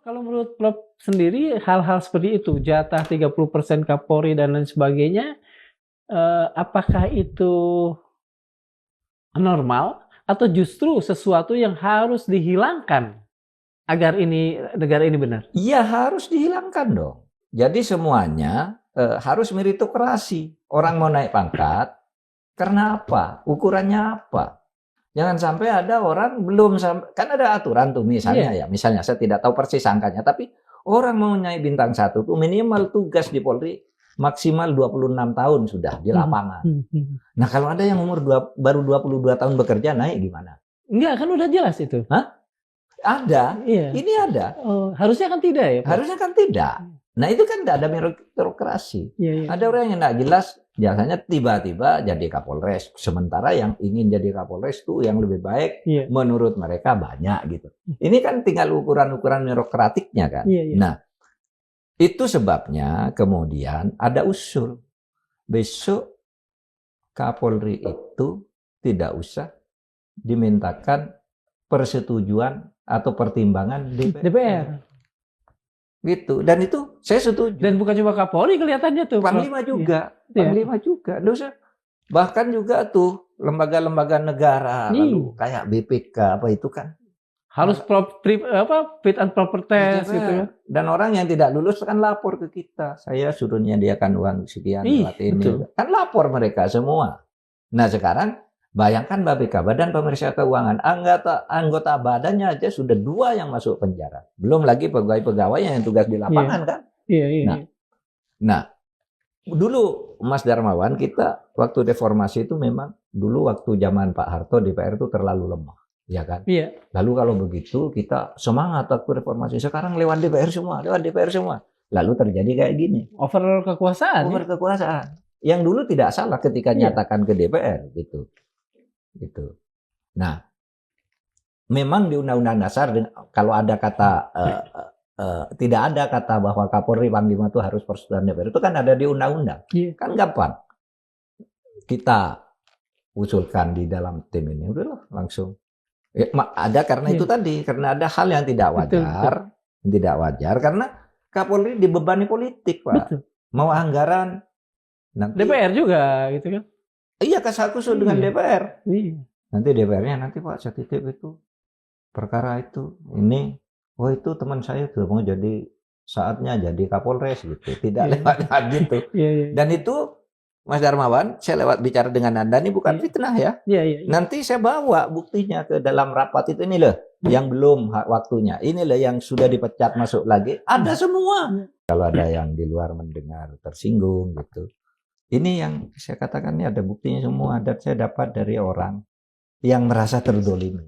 Kalau menurut Prof sendiri hal-hal seperti itu, jatah 30% Kapolri dan lain sebagainya, apakah itu normal atau justru sesuatu yang harus dihilangkan agar negara ini benar? Iya, harus dihilangkan dong. Jadi semuanya harus meritokrasi. Orang mau naik pangkat, karena apa? Ukurannya apa? Jangan sampai ada orang belum sampai, kan ada aturan tuh misalnya Iya. ya, misalnya saya tidak tahu persis angkanya, tapi orang mau naik bintang 1 tuh minimal tugas di Polri maksimal 26 tahun sudah di lapangan. Nah, kalau ada yang baru 22 tahun bekerja naik gimana? Enggak, kan udah jelas itu. Hah? Ada. Iya. Ini ada. Oh, harusnya kan tidak ya, Pak? Harusnya kan tidak. Nah, itu kan tidak ada meritokrasi. Iya, iya. Ada orang yang tidak jelas, biasanya tiba-tiba jadi Kapolres. Sementara yang ingin jadi Kapolres itu yang lebih baik, Iya. menurut mereka banyak gitu. Ini kan tinggal ukuran-ukuran birokratiknya kan. Iya, iya. Nah, itu sebabnya kemudian ada usul. Besok Kapolri itu tidak usah dimintakan persetujuan atau pertimbangan DPR. Gitu. Dan itu saya setuju. Dan bukan cuma Kapolri kelihatannya tuh. Panglima juga. Iya. Panglima juga. Dosa. Bahkan juga tuh lembaga-lembaga negara, lalu kayak BPK apa itu kan harus fit and proper test gitu ya. Dan orang yang tidak lulus kan lapor ke kita. Saya suruh menyediakan uang sekian lewat ini. Betul. Kan lapor mereka semua. Nah, sekarang bayangkan BPK, Badan Pemeriksa Keuangan, anggota badannya aja sudah 2 yang masuk penjara. Belum lagi pegawai-pegawai yang tugas di lapangan kan. Iya. Nah, dulu Mas Darmawan, kita waktu reformasi itu memang dulu waktu zaman Pak Harto DPR itu terlalu lemah, ya kan? Iya. Lalu kalau begitu kita semangat waktu reformasi. Sekarang lewat DPR semua. Lalu terjadi kayak gini. Over kekuasaan. Yang dulu tidak salah ketika nyatakan ke DPR gitu. Nah, memang di Undang-Undang Dasar kalau ada kata tidak ada kata bahwa Kapolri Panglima itu harus persetujuan DPR, itu kan ada di undang-undang. Kan gampang. Kita usulkan di dalam tim ini, udahlah langsung. Ada karena itu tadi, karena ada hal yang tidak wajar, karena Kapolri dibebani politik, Pak. Betul. Mau anggaran nanti DPR juga gitu kan. Iya, kasakusuk dengan DPR. Iya. Nanti DPR-nya nanti Pak saya titip itu perkara itu. Ini, itu teman saya sudah mau jadi saatnya jadi Kapolres gitu. Tidak lewat gitu. Dan itu Mas Darmawan, saya lewat bicara dengan Anda ini bukan fitnah ya. Nanti saya bawa buktinya ke dalam rapat itu, ini loh yang belum waktunya. Ini loh yang sudah dipecat masuk lagi. Ada semua. Kalau ada yang di luar mendengar tersinggung gitu. Ini yang saya katakan ini ada buktinya semua, dan saya dapat dari orang yang merasa terdolimi.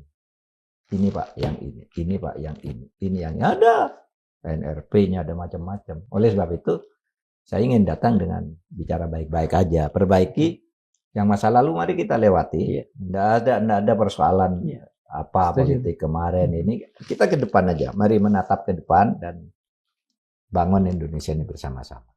Ini Pak yang ini Pak yang ini yang ada. NRP-nya ada macam-macam. Oleh sebab itu, saya ingin datang dengan bicara baik-baik aja. Perbaiki yang masa lalu mari kita lewati. Nggak ada persoalan apa politik kemarin ini. Kita ke depan aja. Mari menatap ke depan dan bangun Indonesia ini bersama-sama.